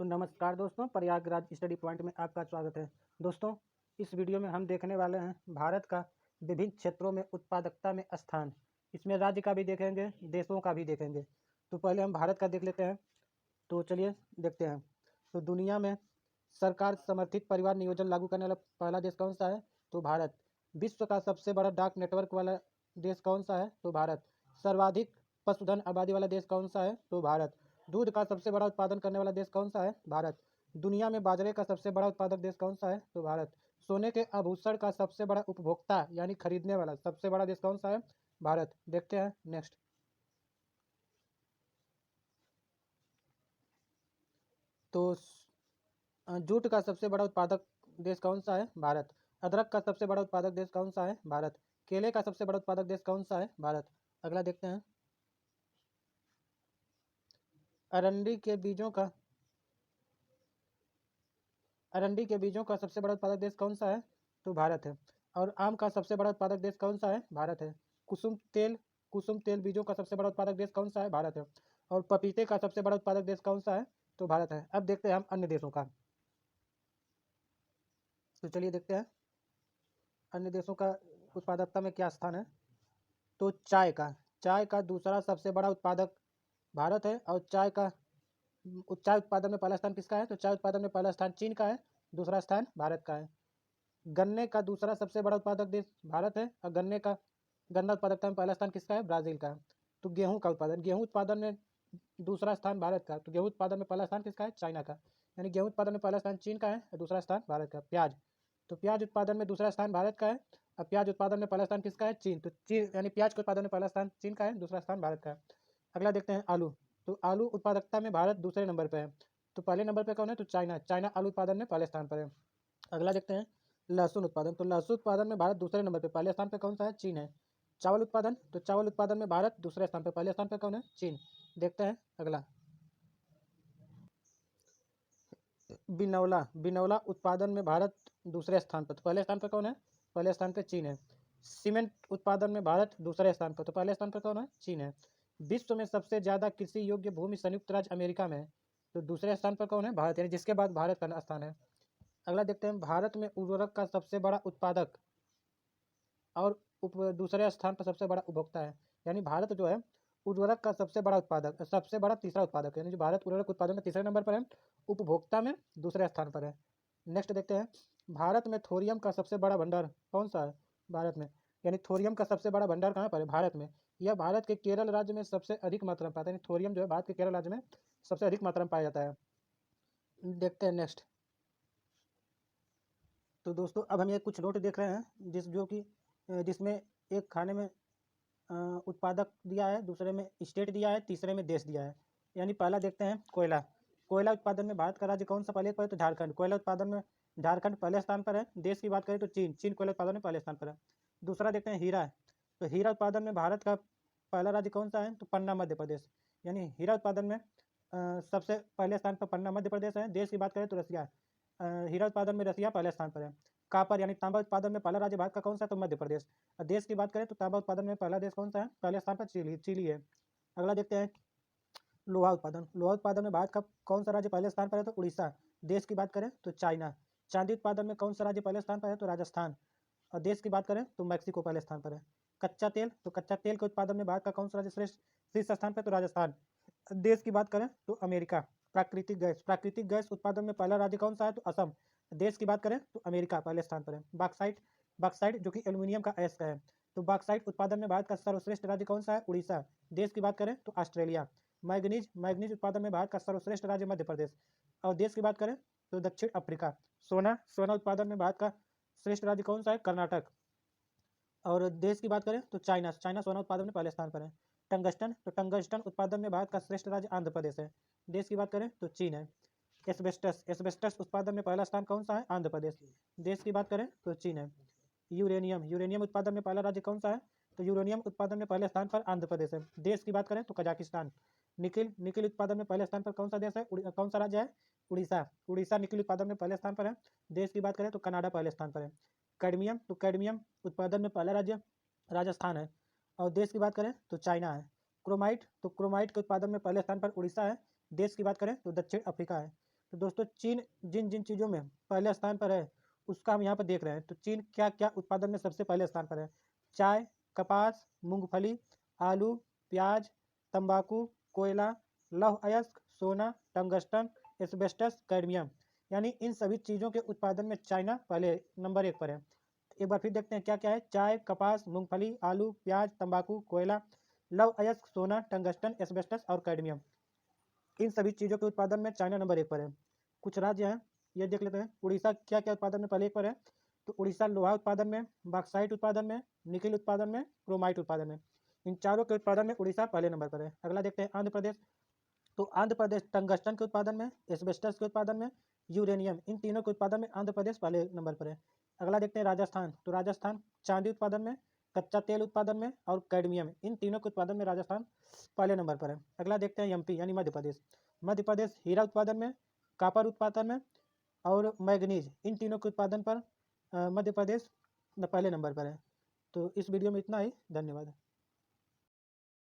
तो नमस्कार दोस्तों, प्रयागराज स्टडी पॉइंट में आपका स्वागत है। दोस्तों, इस वीडियो में हम देखने वाले हैं भारत का विभिन्न क्षेत्रों में उत्पादकता में स्थान। इसमें राज्य का भी देखेंगे, देशों का भी देखेंगे। तो पहले हम भारत का देख लेते हैं। तो चलिए देखते हैं। तो दुनिया में सरकार समर्थित परिवार नियोजन लागू करने वाला पहला देश कौन सा है? तो भारत। विश्व का सबसे बड़ा डाक नेटवर्क वाला देश कौन सा है? तो भारत। सर्वाधिक पशुधन आबादी वाला देश कौन सा है? तो भारत। दूध का सबसे बड़ा उत्पादन करने वाला देश कौन सा है? भारत। दुनिया में बाजरे का सबसे बड़ा उत्पादक देश कौन सा है? तो भारत। सोने के आभूषण का सबसे बड़ा उपभोक्ता यानी खरीदने वाला सबसे बड़ा देश कौन सा है? भारत। देखते हैं नेक्स्ट। तो जूट का सबसे बड़ा उत्पादक देश कौन सा है? भारत। अदरक का सबसे बड़ा उत्पादक देश कौन सा है? भारत। केले का सबसे बड़ा उत्पादक देश कौन सा है? भारत। अगला देखते हैं। अरंडी के बीजों का सबसे बड़ा उत्पादक देश कौन सा है? तो भारत है। और आम का सबसे बड़ा उत्पादक देश कौन सा है? भारत है। कुसुम तेल बीजों का सबसे बड़ा उत्पादक देश कौन सा है? भारत है। और पपीते का सबसे बड़ा उत्पादक देश कौन सा है? तो भारत है। अब देखते हैं हम अन्य देशों का। तो चलिए देखते हैं अन्य देशों का उत्पादकता में क्या स्थान है। तो चाय का दूसरा सबसे बड़ा उत्पादक भारत है। और चाय उत्पादन में पहला स्थान किसका है? तो चाय उत्पादन में पहला स्थान चीन का है, दूसरा स्थान भारत का है। गन्ने का दूसरा सबसे बड़ा उत्पादक देश भारत है। और गन्ना उत्पादकता में पहला स्थान किसका है? ब्राजील का है। तो गेहूं उत्पादन में दूसरा स्थान भारत का। तो गेहूं उत्पादन में पहला स्थान किसका है? चाइना का। यानी गेहूं उत्पादन में पहला स्थान चीन का है और दूसरा स्थान भारत का। प्याज उत्पादन में दूसरा स्थान भारत का है और प्याज उत्पादन में पहला स्थान किसका है? चीन। तो चीन यानी प्याज के उत्पादन में पहला स्थान चीन का है, दूसरा स्थान भारत का है। अगला देखते हैं आलू। तो आलू उत्पादकता में भारत दूसरे नंबर पर है। तो पहले नंबर पर कौन है? तो चाइना आलू उत्पादन में पहले स्थान पर है। अगला देखते हैं लहसुन उत्पादन। तो लहसुन उत्पादन में भारत दूसरे नंबर पर, पहले स्थान पर कौन सा है? चीन है। चावल उत्पादन में भारत दूसरे स्थान पर, पहले स्थान पर कौन है? चीन। देखते हैं अगला। बिनौला उत्पादन में भारत दूसरे स्थान पर, तो पहले स्थान पर कौन है? पहले स्थान पर चीन है। सीमेंट उत्पादन में भारत दूसरे स्थान पर, तो पहले स्थान पर कौन है? चीन है। विश्व में सबसे ज्यादा कृषि योग्य भूमि संयुक्त राज्य अमेरिका में है, तो दूसरे स्थान पर कौन है? भारत, यानी जिसके बाद भारत का स्थान है। अगला देखते हैं भारत में उर्वरक का सबसे बड़ा उत्पादक और दूसरे स्थान पर सबसे बड़ा उपभोक्ता है। यानी भारत जो है उर्वरक का सबसे बड़ा तीसरा उत्पादक है। यानी जो भारत उर्वरक उत्पादन में तीसरे नंबर पर है, उपभोक्ता में दूसरे स्थान पर है। नेक्स्ट देखते हैं भारत में थोरियम का सबसे बड़ा भंडार कौन सा है? भारत में। यानी थोरियम का सबसे बड़ा भंडार कहाँ पर है? भारत में। यह भारत के केरल राज्य में सबसे अधिक मात्रा में पाता है। थोरियम जो है भारत के केरल राज्य में सबसे अधिक मात्रा में पाया जाता है। देखते हैं नेक्स्ट। तो दोस्तों अब हम ये कुछ नोट देख रहे हैं जिसमें एक खाने में उत्पादक दिया है, दूसरे में स्टेट दिया है, तीसरे में देश दिया है। यानी पहला देखते हैं कोयला उत्पादन में भारत का राज्य कौन सा पहले पर है? तो झारखंड। कोयला उत्पादन में झारखंड पहले स्थान पर है। देश की बात करें तो चीन कोयला उत्पादन में पहले स्थान पर है। दूसरा देखते हैं हीरा। तो हीरा उत्पादन में भारत का पहला राज्य कौन सा है? तो पन्ना मध्य प्रदेश। यानी हीरा उत्पादन में सबसे पहले स्थान पर पन्ना मध्य प्रदेश है। देश की बात करें तो रसिया। हीरा उत्पादन में रसिया पहले स्थान पर है। कापर यानी तांबा उत्पादन में पहला राज्य भारत का कौन सा? तो मध्य प्रदेश। और देश की बात करें तो तांबा उत्पादन में पहला देश कौन सा है? पहले स्थान पर चिली है। अगला देखते हैं लोहा उत्पादन में भारत का कौन सा राज्य पहले स्थान पर है? तो उड़ीसा। देश की बात करें तो चाइना। चांदी उत्पादन में कौन सा राज्य पहले स्थान पर है? तो राजस्थान। और देश की बात करें तो मैक्सिको पहले स्थान पर है। कच्चा तेल के उत्पादन में भारत का कौन सा राज्य शीर्ष स्थान पर? तो राजस्थान। देश की बात करें तो अमेरिका। प्राकृतिक गैस उत्पादन में पहला राज्य कौन सा है? तो असम। देश की बात करें तो अमेरिका पहले स्थान पर है। बॉक्साइट जो कि एल्यूमिनियम का अयस्क है, तो बॉक्साइट उत्पादन में भारत का सर्वश्रेष्ठ राज्य कौन सा है? उड़ीसा। देश की बात करें तो ऑस्ट्रेलिया। मैग्नीज उत्पादन में भारत का सर्वश्रेष्ठ राज्य मध्य प्रदेश। और देश की बात करें तो दक्षिण अफ्रीका। सोना उत्पादन में भारत का श्रेष्ठ राज्य कौन सा है? कर्नाटक। और देश की बात करें तो चाइना सोना उत्पादन में पहले स्थान पर है। टंगस्टन उत्पादन में भारत का श्रेष्ठ राज्य आंध्र प्रदेश है। देश की बात करें तो चीन है। एस्बेस्टस उत्पादन में पहला स्थान कौन सा है? आंध्र प्रदेश। देश की बात करें तो चीन है। यूरेनियम उत्पादन में पहला राज्य कौन सा है? तो यूरेनियम उत्पादन में पहले स्थान पर आंध्र प्रदेश है। देश की बात करें तो कजाकिस्तान। निकिल उत्पादन में पहले स्थान पर कौन सा देश है? कौन सा राज्य है? उड़ीसा निकिल उत्पादन में पहले स्थान पर है। देश की बात करें तो कनाडा पहले स्थान पर है। कैडमियम उत्पादन में पहला राज्य राजस्थान है। और देश की बात करें तो चाइना है। क्रोमाइट के उत्पादन में पहले स्थान पर उड़ीसा है। देश की बात करें तो दक्षिण अफ्रीका है। तो दोस्तों चीन जिन जिन चीज़ों में पहले स्थान पर है उसका हम यहाँ पर देख रहे हैं। तो चीन क्या क्या उत्पादन में सबसे पहले स्थान पर है? चाय, कपास, मूंगफली, आलू, प्याज, तंबाकू, कोयला, लौह अयस्क, सोना, टंगस्टन, एस्बेस्टस, कैडमियम, यानी इन सभी चीज़ों के उत्पादन में चाइना पहले नंबर 1 पर है। एक बार फिर देखते हैं क्या क्या है। चाय, कपास, मूंगफली, आलू, प्याज, तंबाकू, कोयला, लौह अयस्क, सोना, टंगस्टन, एस्बेस्टस और कैडमियम, इन सभी चीज़ों के उत्पादन में चाइना नंबर 1 पर है। कुछ राज्य हैं, ये देख लेते हैं। उड़ीसा क्या क्या उत्पादन में पहले 1 पर है? तो उड़ीसा लोहा उत्पादन में, बॉक्साइट उत्पादन में, निकिल उत्पादन में, क्रोमाइट उत्पादन में, इन चारों के उत्पादन में उड़ीसा पहले नंबर पर है। अगला देखते हैं आंध्र प्रदेश। तो आंध्र प्रदेश टंगस्टन के उत्पादन में, एस्बेस्टस के उत्पादन में, यूरेनियम, इन तीनों के उत्पादन में आंध्र प्रदेश पहले नंबर पर है। अगला देखते हैं राजस्थान। तो राजस्थान चांदी उत्पादन में, कच्चा तेल उत्पादन में और कैडमियम, इन तीनों के उत्पादन में राजस्थान पहले नंबर पर है। अगला देखते हैं एमपी यानी मध्य प्रदेश। मध्य प्रदेश हीरा उत्पादन में, कॉपर उत्पादन में और मैग्नीज, इन तीनों के उत्पादन पर मध्य प्रदेश पहले नंबर पर है। तो इस वीडियो में इतना ही। धन्यवाद।